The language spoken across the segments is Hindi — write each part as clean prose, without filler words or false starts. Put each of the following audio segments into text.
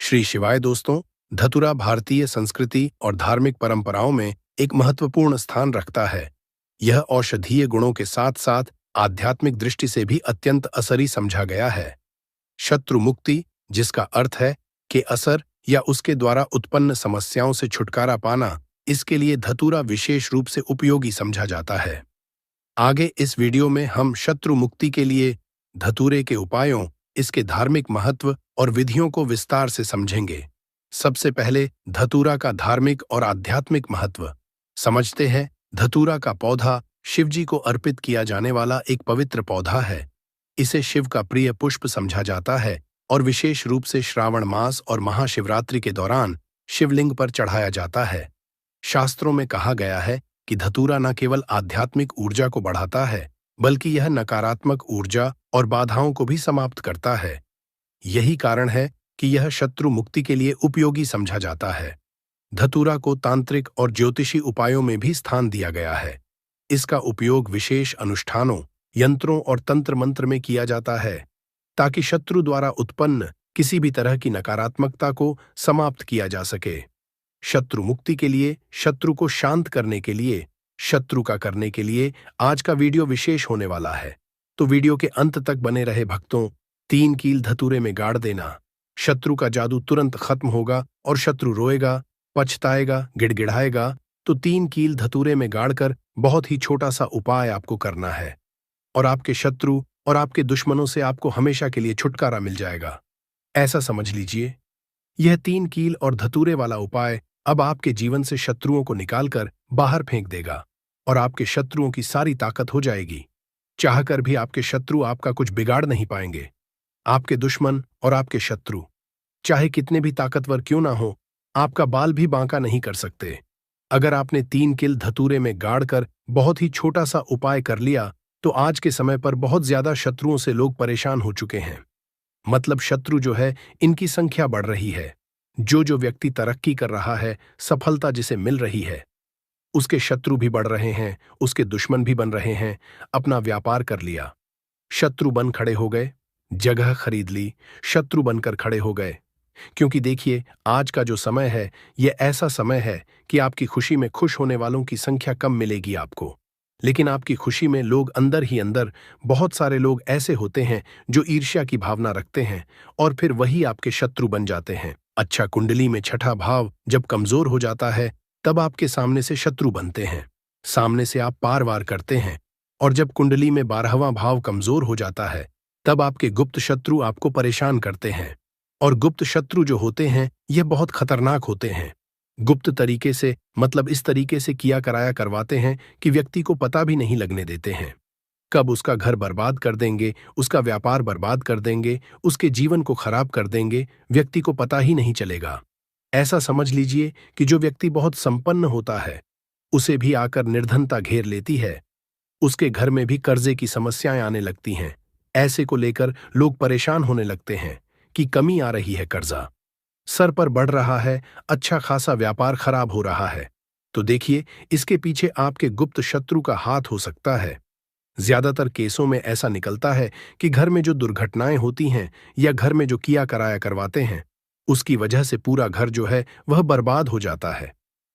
श्री शिवाय दोस्तों। धतूरा भारतीय संस्कृति और धार्मिक परंपराओं में एक महत्वपूर्ण स्थान रखता है। यह औषधीय गुणों के साथ साथ आध्यात्मिक दृष्टि से भी अत्यंत असरी समझा गया है। शत्रु मुक्ति, जिसका अर्थ है कि असर या उसके द्वारा उत्पन्न समस्याओं से छुटकारा पाना, इसके लिए धतूरा विशेष रूप से उपयोगी समझा जाता है। आगे इस वीडियो में हम शत्रु मुक्ति के लिए धतूरे के उपायों, इसके धार्मिक महत्व और विधियों को विस्तार से समझेंगे। सबसे पहले धतूरा का धार्मिक और आध्यात्मिक महत्व समझते हैं। धतूरा का पौधा शिवजी को अर्पित किया जाने वाला एक पवित्र पौधा है। इसे शिव का प्रिय पुष्प समझा जाता है और विशेष रूप से श्रावण मास और महाशिवरात्रि के दौरान शिवलिंग पर चढ़ाया जाता है। शास्त्रों में कहा गया है कि धतूरा न केवल आध्यात्मिक ऊर्जा को बढ़ाता है, बल्कि यह नकारात्मक ऊर्जा और बाधाओं को भी समाप्त करता है। यही कारण है कि यह शत्रु मुक्ति के लिए उपयोगी समझा जाता है। धतूरा को तांत्रिक और ज्योतिषी उपायों में भी स्थान दिया गया है। इसका उपयोग विशेष अनुष्ठानों, यंत्रों और तंत्र मंत्र में किया जाता है, ताकि शत्रु द्वारा उत्पन्न किसी भी तरह की नकारात्मकता को समाप्त किया जा सके। शत्रु मुक्ति के लिए, शत्रु को शांत करने के लिए, शत्रु का करने के लिए आज का वीडियो विशेष होने वाला है, तो वीडियो के अंत तक बने रहे भक्तों। 3 कील धतूरे में गाड़ देना। शत्रु का जादू तुरंत खत्म होगा और शत्रु रोएगा, पछताएगा, गिड़गिड़ाएगा। तो 3 कील धतूरे में गाड़कर बहुत ही छोटा सा उपाय आपको करना है और आपके शत्रु और आपके दुश्मनों से आपको हमेशा के लिए छुटकारा मिल जाएगा। ऐसा समझ लीजिए, यह 3 कील और धतूरे वाला उपाय अब आपके जीवन से शत्रुओं को निकालकर बाहर फेंक देगा और आपके शत्रुओं की सारी ताकत हो जाएगी। चाहकर भी आपके शत्रु आपका कुछ बिगाड़ नहीं पाएंगे। आपके दुश्मन और आपके शत्रु चाहे कितने भी ताकतवर क्यों ना हो, आपका बाल भी बांका नहीं कर सकते। अगर आपने 3 कील धतूरे में गाड़कर बहुत ही छोटा सा उपाय कर लिया, तो आज के समय पर बहुत ज्यादा शत्रुओं से लोग परेशान हो चुके हैं। मतलब शत्रु जो है, इनकी संख्या बढ़ रही है। जो व्यक्ति तरक्की कर रहा है, सफलता जिसे मिल रही है, उसके शत्रु भी बढ़ रहे हैं, उसके दुश्मन भी बन रहे हैं। अपना व्यापार कर लिया, शत्रु बन खड़े हो गए। जगह खरीद ली, शत्रु बनकर खड़े हो गए। क्योंकि देखिए, आज का जो समय है, यह ऐसा समय है कि आपकी खुशी में खुश होने वालों की संख्या कम मिलेगी आपको। लेकिन आपकी खुशी में लोग अंदर ही अंदर, बहुत सारे लोग ऐसे होते हैं जो ईर्ष्या की भावना रखते हैं और फिर वही आपके शत्रु बन जाते हैं। अच्छा, कुंडली में 6ठा भाव जब कमजोर हो जाता है, तब आपके सामने से शत्रु बनते हैं। सामने से आप पार वार करते हैं। और जब कुंडली में 12वां भाव कमजोर हो जाता है, तब आपके गुप्त शत्रु आपको परेशान करते हैं। और गुप्त शत्रु जो होते हैं, यह बहुत खतरनाक होते हैं। गुप्त तरीके से, मतलब इस तरीके से किया कराया करवाते हैं कि व्यक्ति को पता भी नहीं लगने देते हैं। कब उसका घर बर्बाद कर देंगे, उसका व्यापार बर्बाद कर देंगे, उसके जीवन को खराब कर देंगे, व्यक्ति को पता ही नहीं चलेगा। ऐसा समझ लीजिए कि जो व्यक्ति बहुत संपन्न होता है, उसे भी आकर निर्धनता घेर लेती है। उसके घर में भी कर्जे की समस्याएं आने लगती हैं। ऐसे को लेकर लोग परेशान होने लगते हैं कि कमी आ रही है, कर्जा सर पर बढ़ रहा है, अच्छा खासा व्यापार खराब हो रहा है। तो देखिए, इसके पीछे आपके गुप्त शत्रु का हाथ हो सकता है। ज्यादातर केसों में ऐसा निकलता है कि घर में जो दुर्घटनाएं होती हैं या घर में जो किया कराया करवाते हैं, उसकी वजह से पूरा घर जो है वह बर्बाद हो जाता है।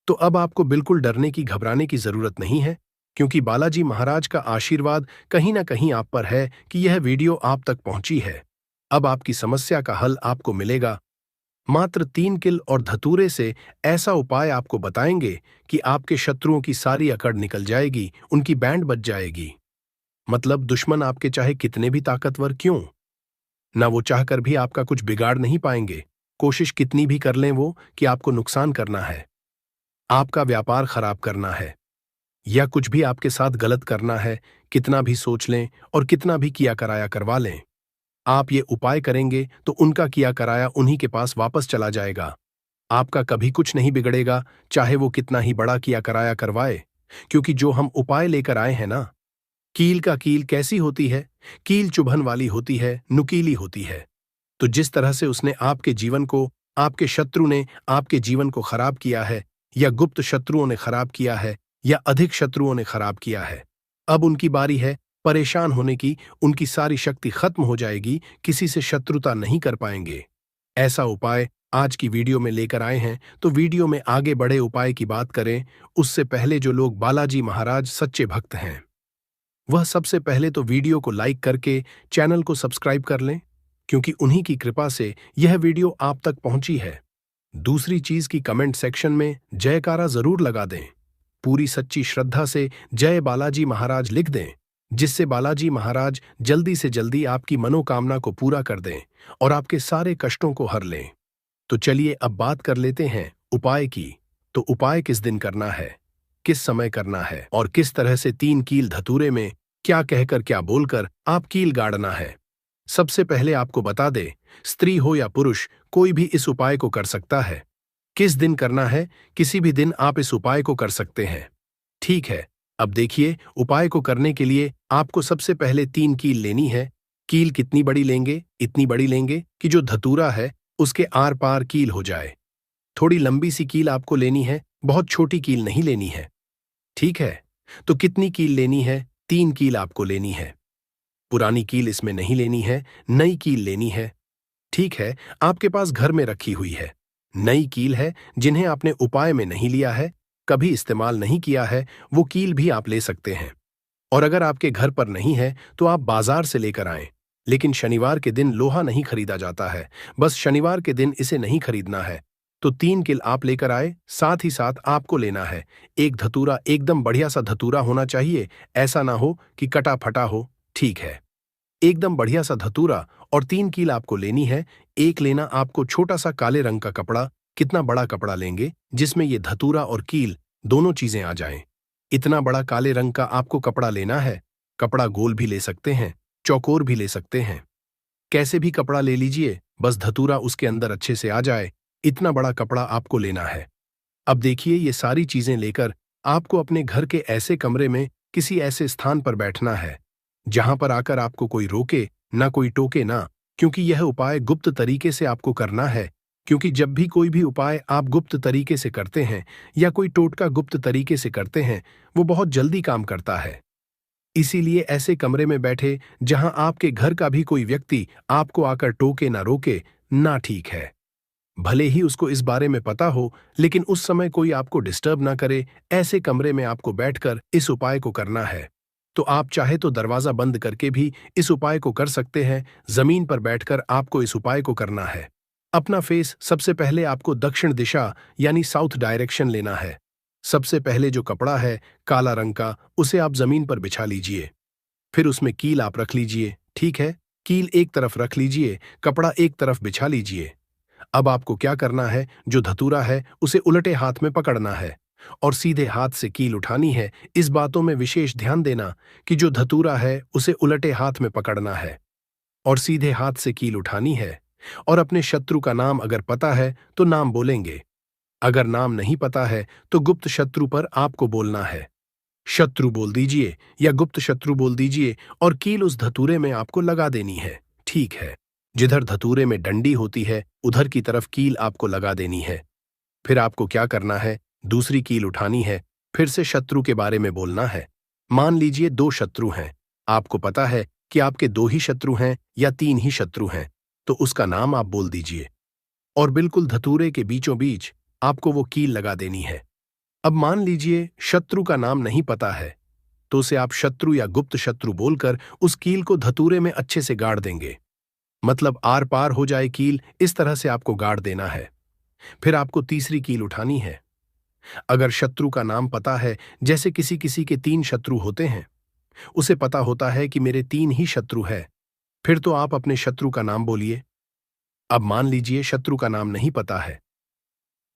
तो अब आपको बिल्कुल डरने की, घबराने की जरूरत नहीं है, क्योंकि बालाजी महाराज का आशीर्वाद कहीं ना कहीं आप पर है कि यह वीडियो आप तक पहुंची है। अब आपकी समस्या का हल आपको मिलेगा। मात्र 3 कील और धतूरे से ऐसा उपाय आपको बताएंगे कि आपके शत्रुओं की सारी अकड़ निकल जाएगी, उनकी बैंड बज जाएगी। मतलब दुश्मन आपके चाहे कितने भी ताकतवर क्यों ना, वो चाहकर भी आपका कुछ बिगाड़ नहीं पाएंगे। कोशिश कितनी भी कर लें वो कि आपको नुकसान करना है, आपका व्यापार खराब करना है, या कुछ भी आपके साथ गलत करना है, कितना भी सोच लें और कितना भी किया कराया करवा लें, आप ये उपाय करेंगे तो उनका किया कराया उन्हीं के पास वापस चला जाएगा। आपका कभी कुछ नहीं बिगड़ेगा, चाहे वो कितना ही बड़ा किया कराया करवाए। क्योंकि जो हम उपाय लेकर आए हैं ना, कील का कील कैसी होती है? कील चुभन वाली होती है, नुकीली होती है। तो जिस तरह से उसने आपके जीवन को, आपके शत्रु ने आपके जीवन को खराब किया है, या गुप्त शत्रुओं ने खराब किया है, या अधिक शत्रुओं ने खराब किया है, अब उनकी बारी है परेशान होने की। उनकी सारी शक्ति खत्म हो जाएगी, किसी से शत्रुता नहीं कर पाएंगे। ऐसा उपाय आज की वीडियो में लेकर आए हैं, तो वीडियो में आगे बढ़े उपाय की बात करें उससे पहले जो लोग बालाजी महाराज सच्चे भक्त हैं वह सबसे पहले तो वीडियो को लाइक करके चैनल को सब्सक्राइब कर लें, क्योंकि उन्हीं की कृपा से यह वीडियो आप तक पहुंची है। दूसरी चीज की कमेंट सेक्शन में जयकारा जरूर लगा दें, पूरी सच्ची श्रद्धा से जय बालाजी महाराज लिख दें, जिससे बालाजी महाराज जल्दी से जल्दी आपकी मनोकामना को पूरा कर दें और आपके सारे कष्टों को हर लें। तो चलिए अब बात कर लेते हैं उपाय की। तो उपाय किस दिन करना है, किस समय करना है और किस तरह से 3 कील धतूरे में क्या कहकर क्या बोलकर आप कील गाड़ना है। सबसे पहले आपको बता दे, स्त्री हो या पुरुष कोई भी इस उपाय को कर सकता है। किस दिन करना है, किसी भी दिन आप इस उपाय को कर सकते हैं। ठीक है, अब देखिए उपाय को करने के लिए आपको सबसे पहले 3 कील लेनी है। कील कितनी बड़ी लेंगे, इतनी बड़ी लेंगे कि जो धतूरा है उसके आर पार कील हो जाए। थोड़ी लंबी सी कील आपको लेनी है, बहुत छोटी कील नहीं लेनी है। ठीक है, तो कितनी कील लेनी है? 3 कील आपको लेनी है। पुरानी कील इसमें नहीं लेनी है, नई कील लेनी है। ठीक है, आपके पास घर में रखी हुई है नई कील है, जिन्हें आपने उपाय में नहीं लिया है, कभी इस्तेमाल नहीं किया है, वो कील भी आप ले सकते हैं। और अगर आपके घर पर नहीं है तो आप बाजार से लेकर आएं। लेकिन शनिवार के दिन लोहा नहीं खरीदा जाता है, बस शनिवार के दिन इसे नहीं खरीदना है। तो 3 कील आप लेकर आए, साथ ही साथ आपको लेना है एक धतूरा। एकदम बढ़िया सा धतूरा होना चाहिए, ऐसा ना हो कि कटा फटा हो। ठीक है, एकदम बढ़िया सा धतूरा और 3 कील आपको लेनी है। एक लेना आपको छोटा सा काले रंग का कपड़ा। कितना बड़ा कपड़ा लेंगे जिसमें ये धतूरा और कील दोनों चीजें आ जाएं। इतना बड़ा काले रंग का आपको कपड़ा लेना है। कपड़ा गोल भी ले सकते हैं, चौकोर भी ले सकते हैं, कैसे भी कपड़ा ले लीजिए, बस धतूरा उसके अंदर अच्छे से आ जाए, इतना बड़ा कपड़ा आपको लेना है। अब देखिए ये सारी चीजें लेकर आपको अपने घर के ऐसे कमरे में किसी ऐसे स्थान पर बैठना है जहां पर आकर आपको कोई रोके ना, कोई टोके ना, क्योंकि यह उपाय गुप्त तरीके से आपको करना है। क्योंकि जब भी कोई भी उपाय आप गुप्त तरीके से करते हैं या कोई टोटका गुप्त तरीके से करते हैं, वो बहुत जल्दी काम करता है। इसीलिए ऐसे कमरे में बैठे जहां आपके घर का भी कोई व्यक्ति आपको आकर टोके ना, रोके ना। ठीक है, भले ही उसको इस बारे में पता हो, लेकिन उस समय कोई आपको डिस्टर्ब ना करे, ऐसे कमरे में आपको बैठकर इस उपाय को करना है। तो आप चाहे तो दरवाजा बंद करके भी इस उपाय को कर सकते हैं। जमीन पर बैठकर आपको इस उपाय को करना है। अपना फेस सबसे पहले आपको दक्षिण दिशा यानी साउथ डायरेक्शन लेना है। सबसे पहले जो कपड़ा है काला रंग का, उसे आप जमीन पर बिछा लीजिए। फिर उसमें कील आप रख लीजिए। ठीक है, कील एक तरफ रख लीजिए, कपड़ा एक तरफ बिछा लीजिए। अब आपको क्या करना है, जो धतूरा है उसे उलटे हाथ में पकड़ना है और सीधे हाथ से कील उठानी है। इस बातों में विशेष ध्यान देना कि जो धतूरा है उसे उलटे हाथ में पकड़ना है और सीधे हाथ से कील उठानी है। और अपने शत्रु का नाम अगर पता है तो नाम बोलेंगे, अगर नाम नहीं पता है तो गुप्त शत्रु पर आपको बोलना है। शत्रु बोल दीजिए या गुप्त शत्रु बोल दीजिए और कील उस धतूरे में आपको लगा देनी है। ठीक है, जिधर धतूरे में डंडी होती है उधर की तरफ कील आपको लगा देनी है। फिर आपको क्या करना है, दूसरी कील उठानी है, फिर से शत्रु के बारे में बोलना है। मान लीजिए 2 शत्रु हैं, आपको पता है कि आपके 2 ही शत्रु हैं या 3 ही शत्रु हैं, तो उसका नाम आप बोल दीजिए और बिल्कुल धतूरे के बीचों बीच आपको वो कील लगा देनी है। अब मान लीजिए शत्रु का नाम नहीं पता है, तो उसे आप शत्रु या गुप्त शत्रु बोलकर उस कील को धतूरे में अच्छे से गाड़ देंगे। मतलब आर पार हो जाए कील, इस तरह से आपको गाड़ देना है। फिर आपको तीसरी कील उठानी है। अगर शत्रु का नाम पता है, जैसे किसी किसी के 3 शत्रु होते हैं, उसे पता होता है कि मेरे 3 ही शत्रु है, फिर तो आप अपने शत्रु का नाम बोलिए। अब मान लीजिए शत्रु का नाम नहीं पता है,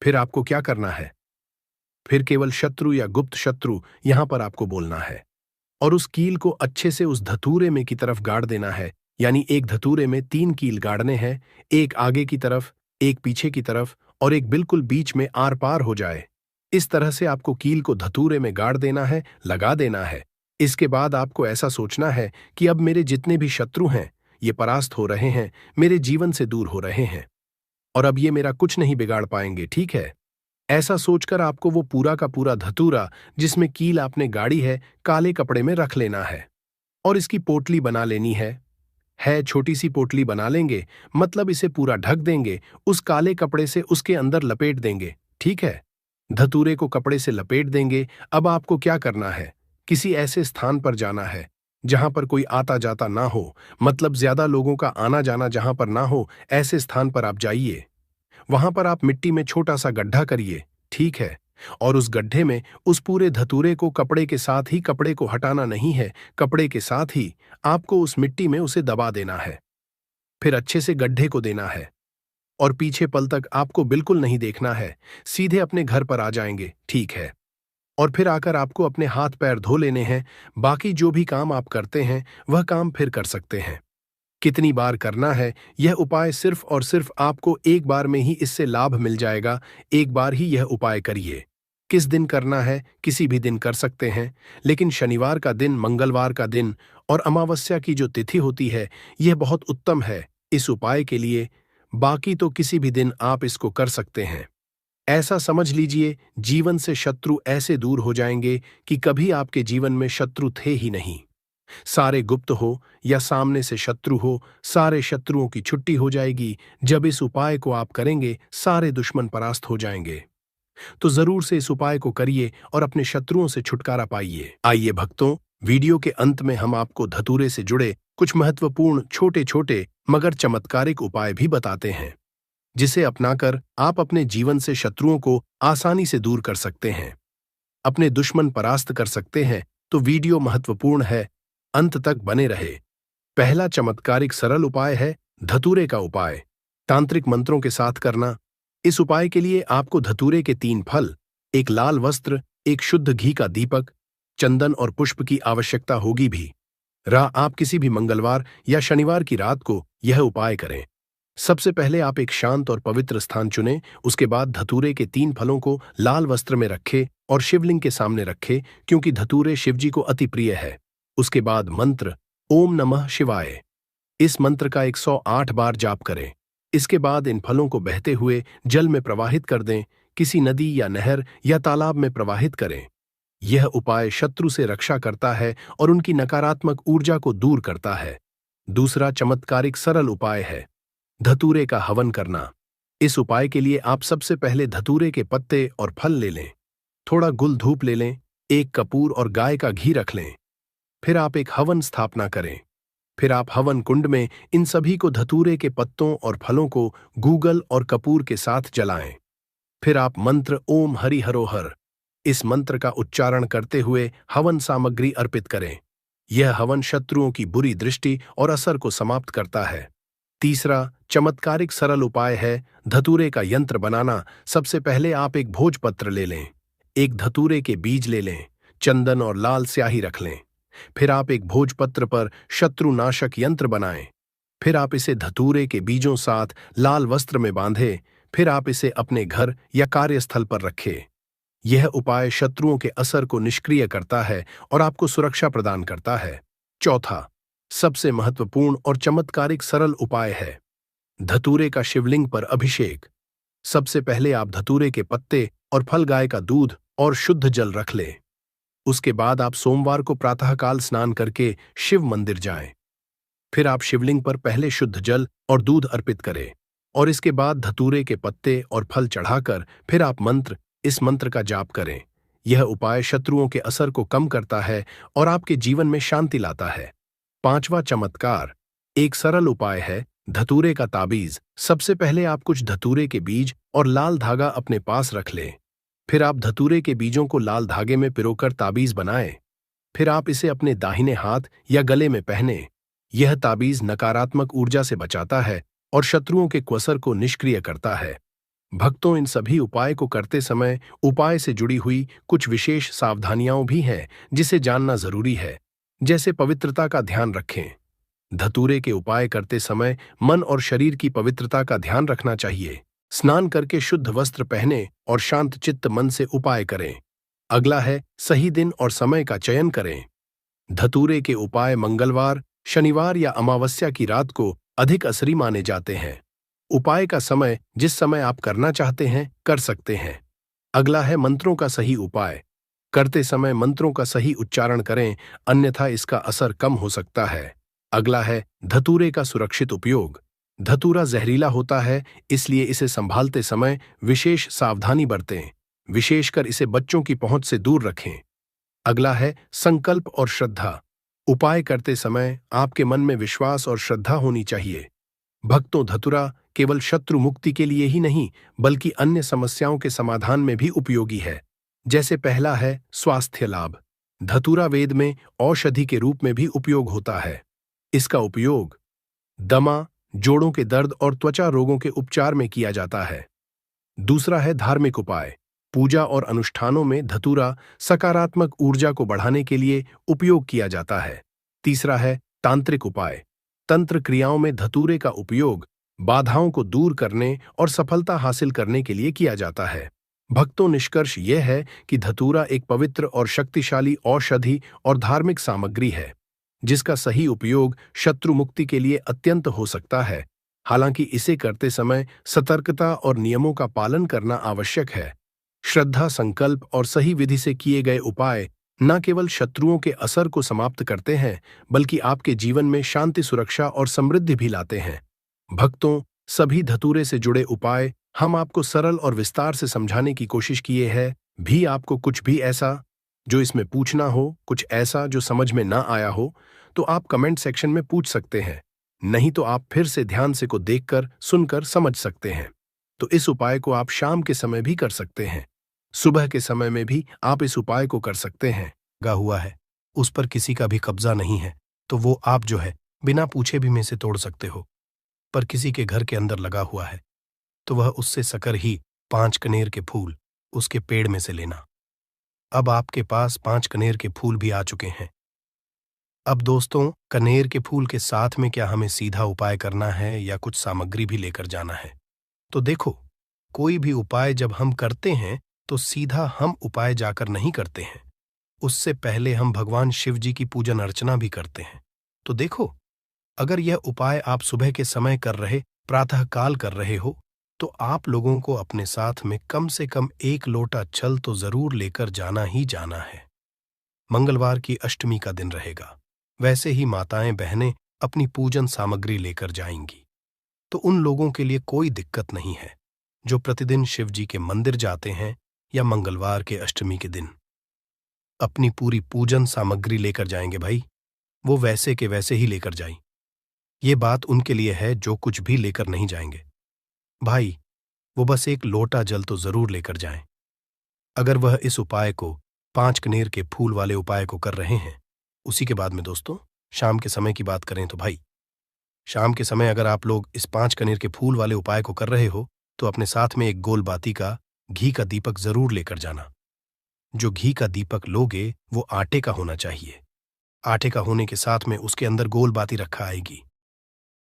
फिर आपको क्या करना है, फिर केवल शत्रु या गुप्त शत्रु यहां पर आपको बोलना है और उस कील को अच्छे से उस धतूरे में की तरफ गाड़ देना है। यानी एक धतूरे में 3 कील गाड़ने हैं, एक आगे की तरफ, एक पीछे की तरफ और एक बिल्कुल बीच में आर पार हो जाए। इस तरह से आपको कील को धतूरे में गाड़ देना है, लगा देना है। इसके बाद आपको ऐसा सोचना है कि अब मेरे जितने भी शत्रु हैं ये परास्त हो रहे हैं, मेरे जीवन से दूर हो रहे हैं और अब ये मेरा कुछ नहीं बिगाड़ पाएंगे। ठीक है, ऐसा सोचकर आपको वो पूरा का पूरा धतूरा जिसमें कील आपने गाड़ी है काले कपड़े में रख लेना है और इसकी पोटली बना लेनी है। है छोटी सी पोटली बना लेंगे, मतलब इसे पूरा ढक देंगे, उस काले कपड़े से उसके अंदर लपेट देंगे, ठीक है। धतूरे को कपड़े से लपेट देंगे। अब आपको क्या करना है, किसी ऐसे स्थान पर जाना है जहां पर कोई आता जाता ना हो, मतलब ज्यादा लोगों का आना जाना जहां पर ना हो, ऐसे स्थान पर आप जाइए। वहां पर आप मिट्टी में छोटा सा गड्ढा करिए, ठीक है। और उस गड्ढे में उस पूरे धतूरे को कपड़े के साथ ही, कपड़े को हटाना नहीं है, कपड़े के साथ ही आपको उस मिट्टी में उसे दबा देना है। फिर अच्छे से गड्ढे को देना है और पीछे पल तक आपको बिल्कुल नहीं देखना है, सीधे अपने घर पर आ जाएंगे, ठीक है। और फिर आकर आपको अपने हाथ पैर धो लेने हैं। बाकी जो भी काम आप करते हैं वह काम फिर कर सकते हैं। कितनी बार करना है, यह उपाय सिर्फ और सिर्फ आपको एक बार में ही इससे लाभ मिल जाएगा। एक बार ही यह उपाय करिए। किस दिन करना है, किसी भी दिन कर सकते हैं, लेकिन शनिवार का दिन, मंगलवार का दिन और अमावस्या की जो तिथि होती है, यह बहुत उत्तम है इस उपाय के लिए। बाकी तो किसी भी दिन आप इसको कर सकते हैं। ऐसा समझ लीजिए, जीवन से शत्रु ऐसे दूर हो जाएंगे कि कभी आपके जीवन में शत्रु थे ही नहीं। सारे गुप्त हो या सामने से शत्रु हो, सारे शत्रुओं की छुट्टी हो जाएगी। जब इस उपाय को आप करेंगे, सारे दुश्मन परास्त हो जाएंगे। तो जरूर से इस उपाय को करिए और अपने शत्रुओं से छुटकारा पाइए। आइए भक्तों, वीडियो के अंत में हम आपको धतूरे से जुड़े कुछ महत्वपूर्ण छोटे छोटे मगर चमत्कारिक उपाय भी बताते हैं, जिसे अपनाकर आप अपने जीवन से शत्रुओं को आसानी से दूर कर सकते हैं, अपने दुश्मन परास्त कर सकते हैं। तो वीडियो महत्वपूर्ण है, अंत तक बने रहे। पहला चमत्कारिक सरल उपाय है धतूरे का उपाय, तांत्रिक मंत्रों के साथ करना। इस उपाय के लिए आपको धतूरे के 3 फल, एक लाल वस्त्र, एक शुद्ध घी का दीपक, चंदन और पुष्प की आवश्यकता होगी भी। आप किसी भी मंगलवार या शनिवार की रात को यह उपाय करें। सबसे पहले आप एक शांत और पवित्र स्थान चुनें। उसके बाद धतूरे के 3 फलों को लाल वस्त्र में रखें और शिवलिंग के सामने रखें, क्योंकि धतूरे शिवजी को अति प्रिय है। उसके बाद मंत्र ओम नमः शिवाय, इस मंत्र का 108 बार जाप करें। इसके बाद इन फलों को बहते हुए जल में प्रवाहित कर दें, किसी नदी या नहर या तालाब में प्रवाहित करें। यह उपाय शत्रु से रक्षा करता है और उनकी नकारात्मक ऊर्जा को दूर करता है। दूसरा चमत्कारिक सरल उपाय है धतूरे का हवन करना। इस उपाय के लिए आप सबसे पहले धतूरे के पत्ते और फल ले लें, थोड़ा गुल धूप ले लें, एक कपूर और गाय का घी रख लें। फिर आप एक हवन स्थापना करें। फिर आप हवन कुंड में इन सभी को, धतूरे के पत्तों और फलों को गूगल और कपूर के साथ जलाएं। फिर आप मंत्र ओम हरि हरो हर, इस मंत्र का उच्चारण करते हुए हवन सामग्री अर्पित करें। यह हवन शत्रुओं की बुरी दृष्टि और असर को समाप्त करता है। तीसरा चमत्कारिक सरल उपाय है धतूरे का यंत्र बनाना। सबसे पहले आप एक भोजपत्र ले लें, एक धतूरे के बीज ले लें, चंदन और लाल स्याही रख लें। फिर आप एक भोजपत्र पर शत्रुनाशक यंत्र बनाएं। फिर आप इसे धतूरे के बीजों साथ लाल वस्त्र में बांधें। फिर आप इसे अपने घर या कार्यस्थल पर रखें। यह उपाय शत्रुओं के असर को निष्क्रिय करता है और आपको सुरक्षा प्रदान करता है। चौथा सबसे महत्वपूर्ण और चमत्कारिक सरल उपाय है धतूरे का शिवलिंग पर अभिषेक। सबसे पहले आप धतूरे के पत्ते और फल, गाय का दूध और शुद्ध जल रख लें। उसके बाद आप सोमवार को प्रातःकाल स्नान करके शिव मंदिर जाएं। फिर आप शिवलिंग पर पहले शुद्ध जल और दूध अर्पित करें और इसके बाद धतूरे के पत्ते और फल चढ़ाकर फिर आप इस मंत्र का जाप करें। यह उपाय शत्रुओं के असर को कम करता है और आपके जीवन में शांति लाता है। पांचवा चमत्कार एक सरल उपाय है धतूरे का ताबीज। सबसे पहले आप कुछ धतूरे के बीज और लाल धागा अपने पास रख लें। फिर आप धतूरे के बीजों को लाल धागे में पिरोकर ताबीज बनाएं। फिर आप इसे अपने दाहिने हाथ या गले में पहने। यह ताबीज नकारात्मक ऊर्जा से बचाता है और शत्रुओं के कुअसर को निष्क्रिय करता है। भक्तों, इन सभी उपाय को करते समय उपाय से जुड़ी हुई कुछ विशेष सावधानियां भी हैं जिसे जानना जरूरी है। जैसे पवित्रता का ध्यान रखें। धतूरे के उपाय करते समय मन और शरीर की पवित्रता का ध्यान रखना चाहिए। स्नान करके शुद्ध वस्त्र पहने और शांत चित्त मन से उपाय करें। अगला है सही दिन और समय का चयन करें। धतूरे के उपाय मंगलवार, शनिवार या अमावस्या की रात को अधिक असरी माने जाते हैं। उपाय का समय जिस समय आप करना चाहते हैं कर सकते हैं। अगला है मंत्रों का सही उपाय। करते समय मंत्रों का सही उच्चारण करें, अन्यथा इसका असर कम हो सकता है। अगला है धतूरे का सुरक्षित उपयोग। धतूरा जहरीला होता है, इसलिए इसे संभालते समय विशेष सावधानी बरतें, विशेषकर इसे बच्चों की पहुंच से दूर रखें। अगला है संकल्प और श्रद्धा। उपाय करते समय आपके मन में विश्वास और श्रद्धा होनी चाहिए। भक्तों, धतूरा केवल शत्रु मुक्ति के लिए ही नहीं, बल्कि अन्य समस्याओं के समाधान में भी उपयोगी है। जैसे पहला है स्वास्थ्य लाभ। धतूरा वेद में औषधि के रूप में भी उपयोग होता है। इसका उपयोग दमा, जोड़ों के दर्द और त्वचा रोगों के उपचार में किया जाता है। दूसरा है धार्मिक उपाय। पूजा और अनुष्ठानों में धतूरा सकारात्मक ऊर्जा को बढ़ाने के लिए उपयोग किया जाता है। तीसरा है तांत्रिक उपाय। तंत्र क्रियाओं में धतूरे का उपयोग बाधाओं को दूर करने और सफलता हासिल करने के लिए किया जाता है। भक्तों, निष्कर्ष यह है कि धतूरा एक पवित्र और शक्तिशाली औषधि और धार्मिक सामग्री है, जिसका सही उपयोग शत्रु मुक्ति के लिए अत्यंत हो सकता है। हालांकि इसे करते समय सतर्कता और नियमों का पालन करना आवश्यक है। श्रद्धा, संकल्प और सही विधि से किए गए उपाय न केवल शत्रुओं के असर को समाप्त करते हैं, बल्कि आपके जीवन में शांति, सुरक्षा और समृद्धि भी लाते हैं। भक्तों, सभी धतूरे से जुड़े उपाय हम आपको सरल और विस्तार से समझाने की कोशिश किए हैं। भी आपको कुछ भी ऐसा जो इसमें पूछना हो, कुछ ऐसा जो समझ में ना आया हो, तो आप कमेंट सेक्शन में पूछ सकते हैं। नहीं तो आप फिर से ध्यान से को देखकर, सुनकर समझ सकते हैं। तो इस उपाय को आप शाम के समय भी कर सकते हैं, सुबह के समय में भी आप इस उपाय को कर सकते हैं। लगा हुआ है, उस पर किसी का भी कब्जा नहीं है, तो वो आप जो है बिना पूछे भी में से तोड़ सकते हो। पर किसी के घर के अंदर लगा हुआ है, तो वह उससे सकर ही 5 कनेर के फूल उसके पेड़ में से लेना। अब आपके पास 5 कनेर के फूल भी आ चुके हैं। अब दोस्तों, कनेर के फूल के साथ में क्या हमें सीधा उपाय करना है या कुछ सामग्री भी लेकर जाना है? तो देखो, कोई भी उपाय जब हम करते हैं तो सीधा हम उपाय जाकर नहीं करते हैं। उससे पहले हम भगवान शिव जी की पूजन अर्चना भी करते हैं। तो देखो, अगर यह उपाय आप सुबह के समय कर रहे, प्रातःकाल कर रहे हो, तो आप लोगों को अपने साथ में कम से कम 1 लोटा छल तो जरूर लेकर जाना ही जाना है। मंगलवार की अष्टमी का दिन रहेगा। वैसे ही माताएं बहनें अपनी पूजन सामग्री लेकर जाएंगी, तो उन लोगों के लिए कोई दिक्कत नहीं है जो प्रतिदिन शिव जी के मंदिर जाते हैं या मंगलवार के अष्टमी के दिन अपनी पूरी पूजन सामग्री लेकर जाएंगे। भाई, वो वैसे के वैसे ही लेकर जाएं। ये बात उनके लिए है जो कुछ भी लेकर नहीं जाएंगे। भाई, वो बस 1 लोटा जल तो जरूर लेकर जाएं। अगर वह इस उपाय को 5 कनेर के फूल वाले उपाय को कर रहे हैं, उसी के बाद में दोस्तों शाम के समय की बात करें तो भाई, शाम के समय अगर आप लोग इस 5 कनेर के फूल वाले उपाय को कर रहे हो, तो अपने साथ में 1 गोल बाती का घी का दीपक जरूर लेकर जाना। जो घी का दीपक लोगे वो आटे का होना चाहिए। आटे का होने के साथ में उसके अंदर गोल बाती रखा आएगी।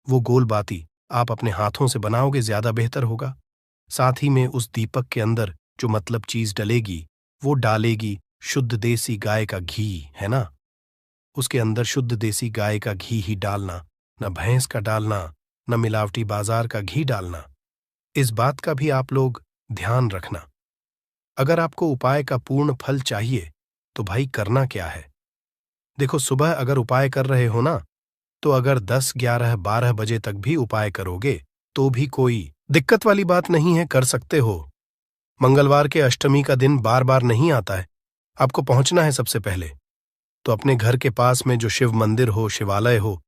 वो गोल बाती आप अपने हाथों से बनाओगे, ज्यादा बेहतर होगा। साथ ही में उस दीपक के अंदर जो मतलब चीज डलेगी, वो डालेगी शुद्ध देसी गाय का घी, है ना। उसके अंदर शुद्ध देसी गाय का घी ही डालना, न भैंस का डालना, न मिलावटी बाजार का घी डालना। इस बात का भी आप लोग ध्यान रखना। अगर आपको उपाय का पूर्ण फल चाहिए तो भाई करना क्या है, देखो, सुबह अगर उपाय कर रहे हो ना, तो अगर 10, 11, 12 बजे तक भी उपाय करोगे तो भी कोई दिक्कत वाली बात नहीं है, कर सकते हो। मंगलवार के अष्टमी का दिन बार बार नहीं आता है। आपको पहुंचना है सबसे पहले तो अपने घर के पास में जो शिव मंदिर हो, शिवालय हो,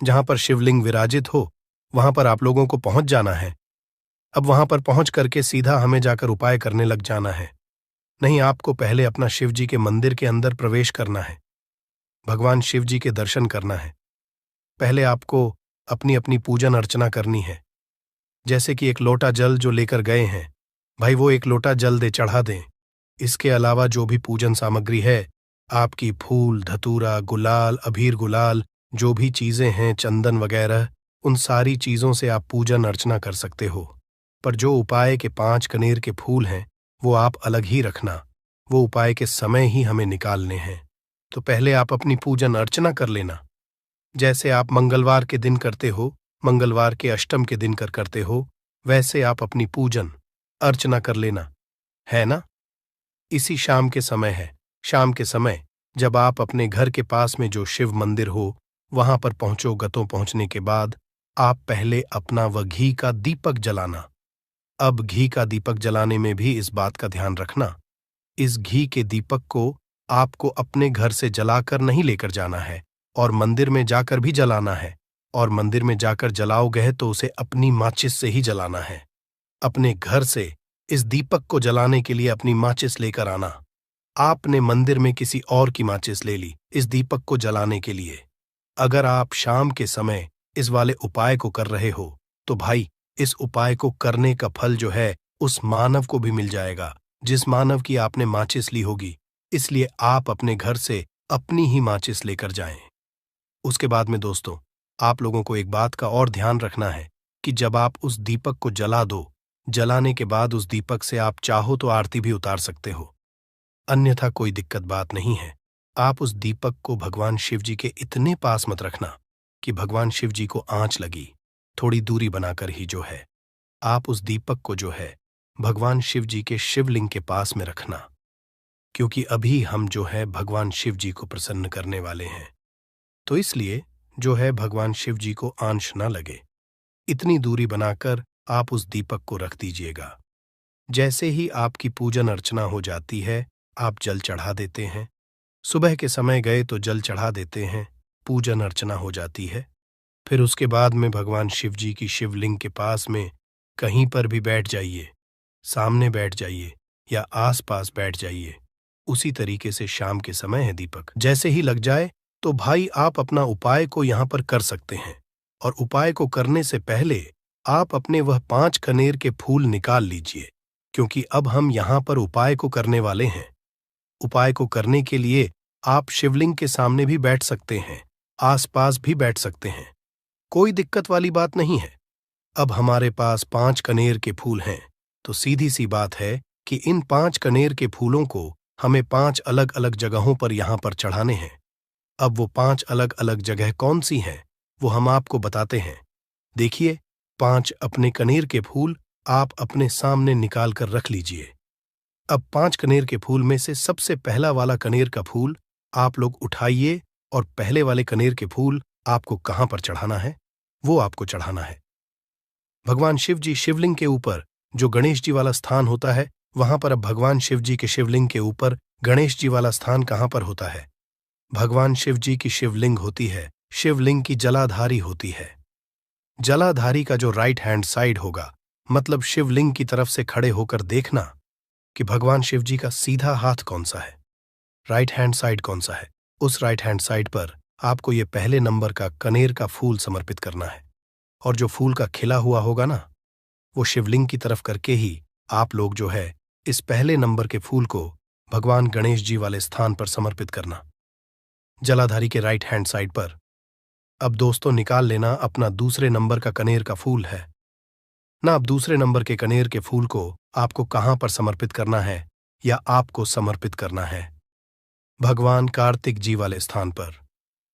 जहां पर शिवलिंग विराजित हो, वहां पर आप लोगों को पहुंच जाना है। अब वहां पर पहुंच करके सीधा हमें जाकर उपाय करने लग जाना है। नहीं, आपको पहले अपना शिव जी के मंदिर के अंदर प्रवेश करना है, भगवान शिव जी के दर्शन करना है। पहले आपको अपनी अपनी पूजन अर्चना करनी है। जैसे कि 1 लोटा जल जो लेकर गए हैं, भाई वो 1 लोटा जल दे चढ़ा दें। इसके अलावा जो भी पूजन सामग्री है, आपकी फूल, धतूरा, गुलाल, अबीर गुलाल, जो भी चीजें हैं, चंदन वगैरह, उन सारी चीजों से आप पूजन अर्चना कर सकते हो। पर जो उपाय के 5 कनेर के फूल हैं, वो आप अलग ही रखना। वो उपाय के समय ही हमें निकालने हैं। तो पहले आप अपनी पूजन अर्चना कर लेना, जैसे आप मंगलवार के दिन करते हो, मंगलवार के अष्टम के दिन करते हो, वैसे आप अपनी पूजन अर्चना कर लेना, है ना। इसी शाम के समय है। शाम के समय जब आप अपने घर के पास में जो शिव मंदिर हो वहां पर पहुंचो। गतों पहुंचने के बाद आप पहले अपना वह घी का दीपक जलाना। अब घी का दीपक जलाने में भी इस बात का ध्यान रखना, इस घी के दीपक को आपको अपने घर से जलाकर नहीं लेकर जाना है और मंदिर में जाकर भी जलाना है। और मंदिर में जाकर जलाओगे तो उसे अपनी माचिस से ही जलाना है। अपने घर से इस दीपक को जलाने के लिए अपनी माचिस लेकर आना। आपने मंदिर में किसी और की माचिस ले ली इस दीपक को जलाने के लिए। अगर आप शाम के समय इस वाले उपाय को कर रहे हो तो भाई इस उपाय को करने का फल जो है उस मानव को भी मिल जाएगा जिस मानव की आपने माचिस ली होगी। इसलिए आप अपने घर से अपनी ही माचिस लेकर जाएं। उसके बाद में दोस्तों, आप लोगों को एक बात का और ध्यान रखना है कि जब आप उस दीपक को जला दो, जलाने के बाद उस दीपक से आप चाहो तो आरती भी उतार सकते हो, अन्यथा कोई दिक्कत बात नहीं है। आप उस दीपक को भगवान शिव जी के इतने पास मत रखना कि भगवान शिव जी को आंच लगी। थोड़ी दूरी बनाकर ही जो है आप उस दीपक को जो है भगवान शिव जी के शिवलिंग के पास में रखना, क्योंकि अभी हम जो है भगवान शिव जी को प्रसन्न करने वाले हैं। तो इसलिए जो है भगवान शिव जी को आंच न लगे, इतनी दूरी बनाकर आप उस दीपक को रख दीजिएगा। जैसे ही आपकी पूजन अर्चना हो जाती है, आप जल चढ़ा देते हैं। सुबह के समय गए तो जल चढ़ा देते हैं, पूजन अर्चना हो जाती है। फिर उसके बाद में भगवान शिव जी की शिवलिंग के पास में कहीं पर भी बैठ जाइए, सामने बैठ जाइए या आसपास बैठ जाइए। उसी तरीके से शाम के समय है दीपक जैसे ही लग जाए तो भाई आप अपना उपाय को यहां पर कर सकते हैं। और उपाय को करने से पहले आप अपने वह 5 कनेर के फूल निकाल लीजिए, क्योंकि अब हम यहां पर उपाय को करने वाले हैं। उपाय को करने के लिए आप शिवलिंग के सामने भी बैठ सकते हैं, आसपास भी बैठ सकते हैं, कोई दिक्कत वाली बात नहीं है। अब हमारे पास 5 कनेर के फूल हैं, तो सीधी सी बात है कि इन 5 कनेर के फूलों को हमें 5 अलग अलग जगहों पर यहां पर चढ़ाने हैं। अब वो 5 अलग अलग जगह कौन सी हैं वो हम आपको बताते हैं। देखिए, 5 अपने कनेर के फूल आप अपने सामने निकाल कर रख लीजिए। अब 5 कनेर के फूल में से सबसे पहला वाला कनेर का फूल आप लोग उठाइए और पहले वाले कनेर के फूल आपको कहां पर चढ़ाना है वो आपको चढ़ाना है भगवान शिव जी शिवलिंग के ऊपर। जो गणेश जी वाला स्थान होता है वहां पर अब भगवान शिव जी के शिवलिंग के ऊपर गणेश जी वाला स्थान कहां पर होता है? भगवान शिव जी की शिवलिंग होती है, शिवलिंग की जलाधारी होती है। जलाधारी का जो राइट हैंड साइड होगा, मतलब शिवलिंग की तरफ से खड़े होकर देखना कि भगवान शिव जी का सीधा हाथ कौन सा है, राइट हैंड साइड कौन सा है। उस राइट हैंड साइड पर आपको ये पहले नंबर का कनेर का फूल समर्पित करना है। और जो फूल का खिला हुआ होगा ना, वो शिवलिंग की तरफ करके ही आप लोग जो है इस पहले नंबर के फूल को भगवान गणेश जी वाले स्थान पर समर्पित करना, जलाधारी के राइट हैंड साइड पर। अब दोस्तों निकाल लेना अपना दूसरे नंबर का कनेर का फूल है ना। अब दूसरे नंबर के कनेर के फूल को आपको कहां पर समर्पित करना है या आपको समर्पित करना है? भगवान कार्तिक जी वाले स्थान पर।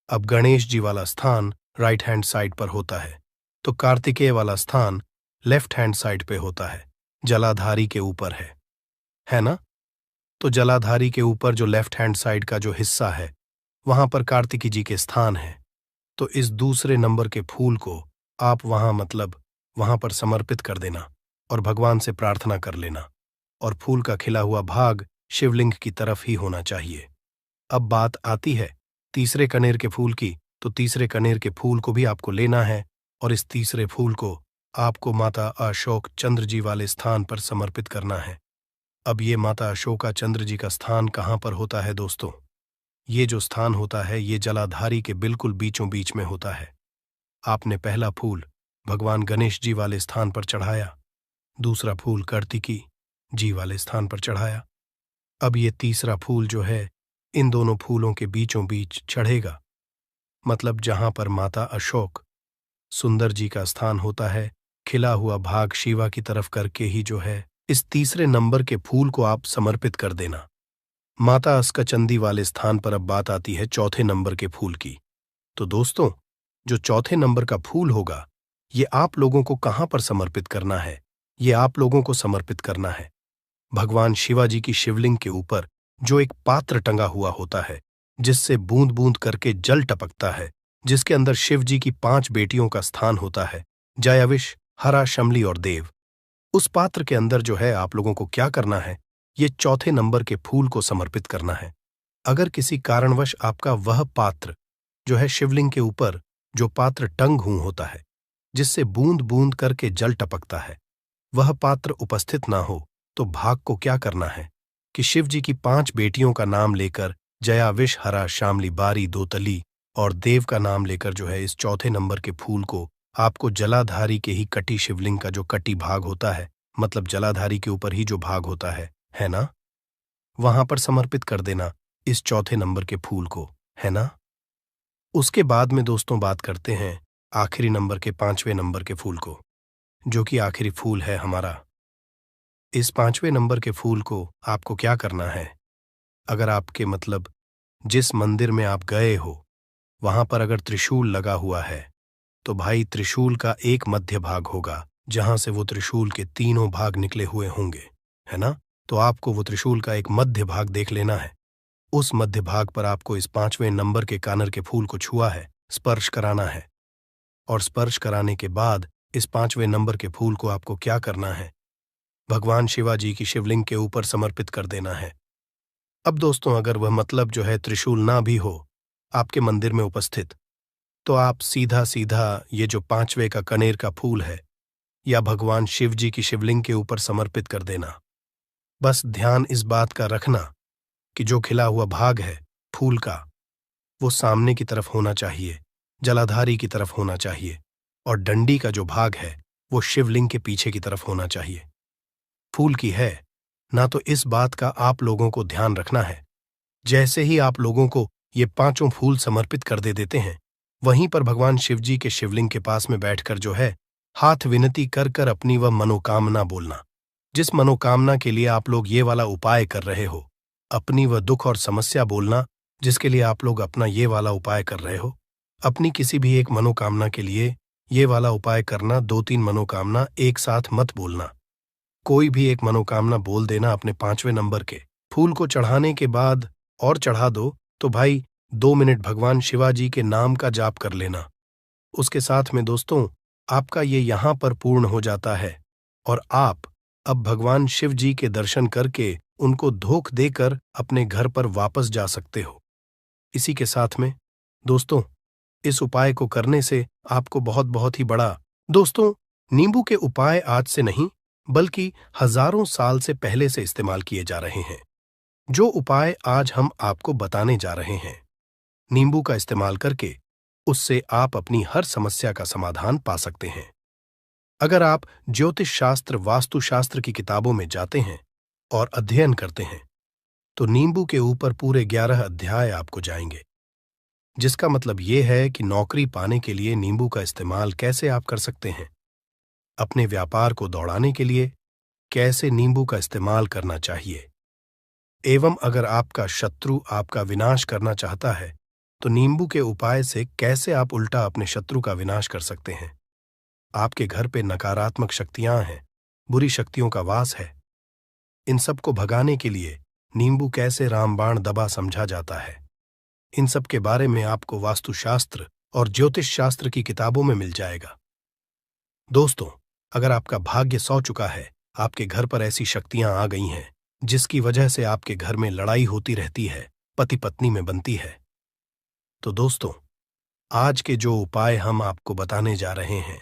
अब गणेश जी वाला स्थान राइट हैंड साइड पर होता है, तो कार्तिकेय वाला स्थान लेफ्ट हैंड साइड पे होता है, जलाधारी के ऊपर है ना? तो जलाधारी के ऊपर जो लेफ्ट हैंड साइड का जो हिस्सा है वहां पर कार्तिकी जी के स्थान है। तो इस दूसरे नंबर के फूल को आप वहां पर समर्पित कर देना और भगवान से प्रार्थना कर लेना। और फूल का खिला हुआ भाग शिवलिंग की तरफ ही होना चाहिए। अब बात आती है तीसरे कनेर के फूल की, तो तीसरे कनेर के फूल को भी आपको लेना है और इस तीसरे फूल को आपको माता अशोक चंद्र जी वाले स्थान पर समर्पित करना है। अब ये माता अशोका चंद्र जी का स्थान कहाँ पर होता है दोस्तों? ये जो स्थान होता है ये जलाधारी के बिल्कुल बीचों बीच में होता है। आपने पहला फूल भगवान गणेश जी वाले स्थान पर चढ़ाया, दूसरा फूल कार्तिकी जी वाले स्थान पर चढ़ाया। अब ये तीसरा फूल जो है इन दोनों फूलों के बीचों बीच चढ़ेगा, मतलब जहां पर माता अशोक सुंदर जी का स्थान होता है, खिला हुआ भाग शिवा की तरफ करके ही जो है इस तीसरे नंबर के फूल को आप समर्पित कर देना। माता अस्कचंदी वाले स्थान पर अब बात आती है चौथे नंबर के फूल की। तो दोस्तों, जो चौथे नंबर का फूल होगा ये आप लोगों को कहां पर समर्पित करना है? ये आप लोगों को समर्पित करना है भगवान शिवाजी की शिवलिंग के ऊपर जो एक पात्र टंगा हुआ होता है जिससे बूंद बूंद करके जल टपकता है, जिसके अंदर शिव जी की 5 बेटियों का स्थान होता है, जयाविश, हरा, शमली और देव। उस पात्र के अंदर जो है आप लोगों को क्या करना है, ये चौथे नंबर के फूल को समर्पित करना है। अगर किसी कारणवश आपका वह पात्र जो है शिवलिंग के ऊपर जो पात्र टंग हुआ होता है, जिससे बूंद बूंद करके जल टपकता है, वह पात्र उपस्थित ना हो, तो भाग को क्या करना है कि शिव जी की 5 बेटियों का नाम लेकर जया, विष, हरा, शामली, बारी, दोतली और देव का नाम लेकर जो है इस चौथे नंबर के फूल को आपको जलाधारी के ही कटी शिवलिंग का जो कटी भाग होता है, मतलब जलाधारी के ऊपर ही जो भाग होता है ना, वहां पर समर्पित कर देना इस चौथे नंबर के फूल को, है ना। उसके बाद में दोस्तों बात करते हैं आखिरी नंबर के 5वें नंबर के फूल को, जो कि आखिरी फूल है हमारा। इस 5वें नंबर के फूल को आपको क्या करना है, अगर आपके मतलब जिस मंदिर में आप गए हो वहां पर अगर त्रिशूल लगा हुआ है, तो भाई त्रिशूल का एक मध्य भाग होगा जहां से वो त्रिशूल के तीनों भाग निकले हुए होंगे, है ना। तो आपको वो त्रिशूल का एक मध्य भाग देख लेना है। उस मध्य भाग पर आपको इस 5वें नंबर के कानर के फूल को छुआ है, स्पर्श कराना है। और स्पर्श कराने के बाद इस 5वें नंबर के फूल को आपको क्या करना है, भगवान शिवाजी की शिवलिंग के ऊपर समर्पित कर देना है। अब दोस्तों अगर वह मतलब जो है त्रिशूल ना भी हो आपके मंदिर में उपस्थित, तो आप सीधा सीधा ये जो 5वें का कनेर का फूल है या भगवान शिव जी की शिवलिंग के ऊपर समर्पित कर देना। बस ध्यान इस बात का रखना कि जो खिला हुआ भाग है फूल का, वो सामने की तरफ होना चाहिए, जलाधारी की तरफ होना चाहिए, और डंडी का जो भाग है वो शिवलिंग के पीछे की तरफ होना चाहिए। फूल की है ना, तो इस बात का आप लोगों को ध्यान रखना है। जैसे ही आप लोगों को ये 5 फूल समर्पित कर देते हैं, वहीं पर भगवान शिव जी के शिवलिंग के पास में बैठकर जो है हाथ विनती कर कर अपनी वह मनोकामना बोलना, जिस मनोकामना के लिए आप लोग ये वाला उपाय कर रहे हो, अपनी वह दुख और समस्या बोलना जिसके लिए आप लोग अपना ये वाला उपाय कर रहे हो। अपनी किसी भी एक मनोकामना के लिए ये वाला उपाय करना, 2-3 मनोकामना एक साथ मत बोलना। कोई भी एक मनोकामना बोल देना अपने 5वें नंबर के फूल को चढ़ाने के बाद, और चढ़ा दो तो भाई 2 मिनट भगवान शिवाजी के नाम का जाप कर लेना। उसके साथ में दोस्तों आपका ये यहां पर पूर्ण हो जाता है और आप अब भगवान शिव जी के दर्शन करके उनको धोख देकर अपने घर पर वापस जा सकते हो। इसी के साथ में दोस्तों इस उपाय को करने से आपको बहुत बहुत ही बड़ा, दोस्तों नींबू के उपाय आज से नहीं बल्कि हजारों साल से पहले से इस्तेमाल किए जा रहे हैं। जो उपाय आज हम आपको बताने जा रहे हैं, नींबू का इस्तेमाल करके उससे आप अपनी हर समस्या का समाधान पा सकते हैं। अगर आप ज्योतिष शास्त्र, वास्तुशास्त्र की किताबों में जाते हैं और अध्ययन करते हैं, तो नींबू के ऊपर पूरे 11 अध्याय आपको जाएंगे, जिसका मतलब यह है कि नौकरी पाने के लिए नींबू का इस्तेमाल कैसे आप कर सकते हैं, अपने व्यापार को दौड़ाने के लिए कैसे नींबू का इस्तेमाल करना चाहिए, एवं अगर आपका शत्रु आपका विनाश करना चाहता है तो नींबू के उपाय से कैसे आप उल्टा अपने शत्रु का विनाश कर सकते हैं। आपके घर पे नकारात्मक शक्तियां हैं, बुरी शक्तियों का वास है, इन सब को भगाने के लिए नींबू कैसे रामबाण दबा समझा जाता है, इन सब के बारे में आपको वास्तुशास्त्र और ज्योतिष शास्त्र की किताबों में मिल जाएगा। दोस्तों अगर आपका भाग्य सौ चुका है, आपके घर पर ऐसी शक्तियां आ गई हैं जिसकी वजह से आपके घर में लड़ाई होती रहती है, पति पत्नी में बनती है, तो दोस्तों आज के जो उपाय हम आपको बताने जा रहे हैं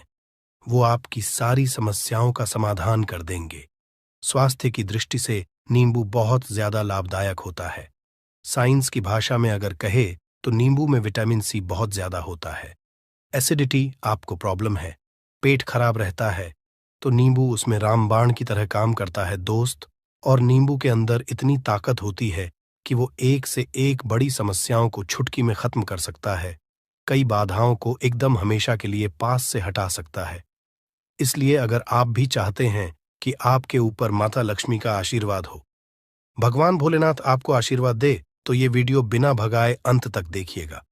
वो आपकी सारी समस्याओं का समाधान कर देंगे। स्वास्थ्य की दृष्टि से नींबू बहुत ज्यादा लाभदायक होता है। साइंस की भाषा में अगर कहे तो नींबू में विटामिन सी बहुत ज्यादा होता है। एसिडिटी आपको प्रॉब्लम है, पेट खराब रहता है, तो नींबू उसमें रामबाण की तरह काम करता है दोस्त। और नींबू के अंदर इतनी ताकत होती है कि वो एक से एक बड़ी समस्याओं को चुटकी में खत्म कर सकता है, कई बाधाओं को एकदम हमेशा के लिए पास से हटा सकता है। इसलिए अगर आप भी चाहते हैं कि आपके ऊपर माता लक्ष्मी का आशीर्वाद हो, भगवान भोलेनाथ आपको आशीर्वाद दे, तो ये वीडियो बिना भगाए अंत तक देखिएगा,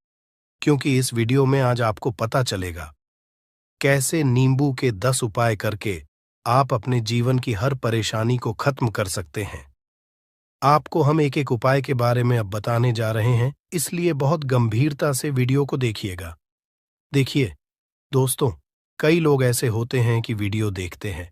क्योंकि इस वीडियो में आज आपको पता चलेगा कैसे नींबू के 10 उपाय करके आप अपने जीवन की हर परेशानी को खत्म कर सकते हैं। आपको हम एक एक उपाय के बारे में अब बताने जा रहे हैं, इसलिए बहुत गंभीरता से वीडियो को देखिएगा। देखिए दोस्तों, कई लोग ऐसे होते हैं कि वीडियो देखते हैं।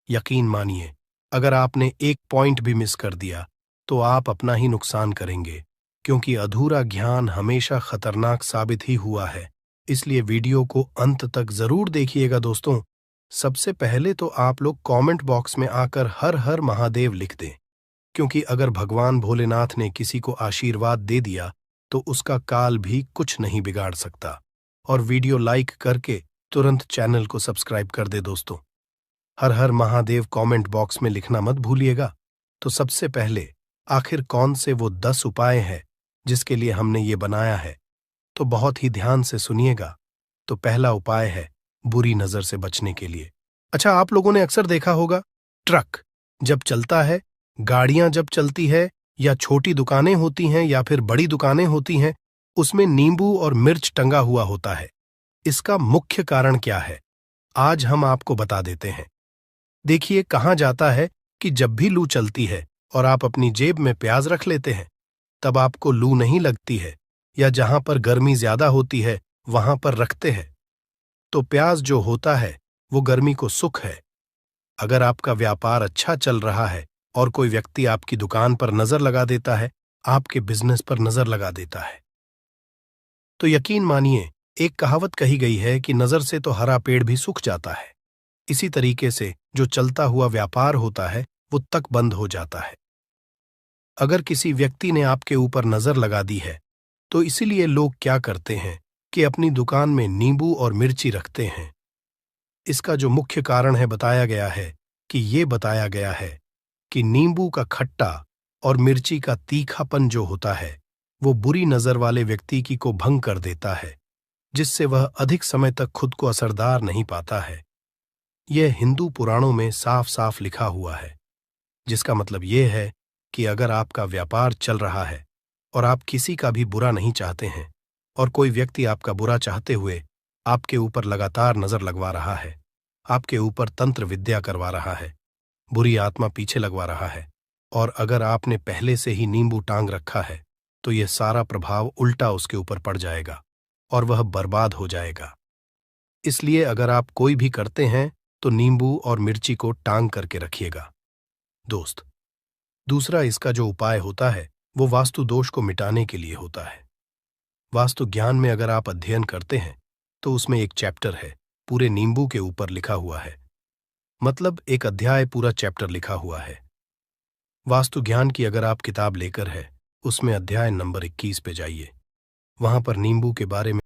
यकीन मानिए, अगर आपने एक पॉइंट भी मिस कर दिया तो आप अपना ही नुकसान करेंगे, क्योंकि अधूरा ज्ञान हमेशा खतरनाक साबित ही हुआ है। इसलिए वीडियो को अंत तक जरूर देखिएगा दोस्तों। सबसे पहले तो आप लोग कमेंट बॉक्स में आकर हर हर महादेव लिख दें, क्योंकि अगर भगवान भोलेनाथ ने किसी को आशीर्वाद दे दिया तो उसका काल भी कुछ नहीं बिगाड़ सकता। और वीडियो लाइक करके तुरंत चैनल को सब्सक्राइब कर दे दोस्तों। हर हर महादेव कमेंट बॉक्स में लिखना मत भूलिएगा। तो सबसे पहले, आखिर कौन से वो 10 उपाय हैं जिसके लिए हमने ये बनाया है, तो बहुत ही ध्यान से सुनिएगा। तो पहला उपाय है बुरी नजर से बचने के लिए। अच्छा, आप लोगों ने अक्सर देखा होगा, ट्रक जब चलता है, गाड़ियां जब चलती है, या छोटी दुकानें होती हैं या फिर बड़ी दुकानें होती हैं, उसमें नींबू और मिर्च टंगा हुआ होता है। इसका मुख्य कारण क्या है, आज हम आपको बता देते हैं। देखिए, कहा जाता है कि जब भी लू चलती है और आप अपनी जेब में प्याज रख लेते हैं, तब आपको लू नहीं लगती है, या जहां पर गर्मी ज्यादा होती है वहां पर रखते हैं, तो प्याज जो होता है वो गर्मी को सुख है। अगर आपका व्यापार अच्छा चल रहा है और कोई व्यक्ति आपकी दुकान पर नजर लगा देता है, आपके बिजनेस पर नजर लगा देता है, तो यकीन मानिए, एक कहावत कही गई है कि नजर से तो हरा पेड़ भी सूख जाता है। इसी तरीके से जो चलता हुआ व्यापार होता है वो तक बंद हो जाता है। अगर किसी व्यक्ति ने आपके ऊपर नजर लगा दी है, तो इसीलिए लोग क्या करते हैं कि अपनी दुकान में नींबू और मिर्ची रखते हैं। इसका जो मुख्य कारण है बताया गया है कि नींबू का खट्टा और मिर्ची का तीखापन जो होता है वो बुरी नजर वाले व्यक्ति की को भंग कर देता है, जिससे वह अधिक समय तक खुद को असरदार नहीं पाता है। यह हिंदू पुराणों में साफ साफ लिखा हुआ है, जिसका मतलब यह है कि अगर आपका व्यापार चल रहा है और आप किसी का भी बुरा नहीं चाहते हैं, और कोई व्यक्ति आपका बुरा चाहते हुए आपके ऊपर लगातार नजर लगवा रहा है, आपके ऊपर तंत्र विद्या करवा रहा है, बुरी आत्मा पीछे लगवा रहा है, और अगर आपने पहले से ही नींबू टांग रखा है, तो यह सारा प्रभाव उल्टा उसके ऊपर पड़ जाएगा और वह बर्बाद हो जाएगा। इसलिए अगर आप कोई भी करते हैं तो नींबू और मिर्ची को टांग करके रखिएगा दोस्त। दूसरा इसका जो उपाय होता है वो वास्तु दोष को मिटाने के लिए होता है। वास्तु ज्ञान में अगर आप अध्ययन करते हैं तो उसमें एक चैप्टर है, पूरे नींबू के ऊपर लिखा हुआ है, मतलब एक अध्याय पूरा चैप्टर लिखा हुआ है। वास्तु ज्ञान की अगर आप किताब लेकर है, उसमें अध्याय नंबर 21 पे जाइए। वहां पर नींबू के बारे में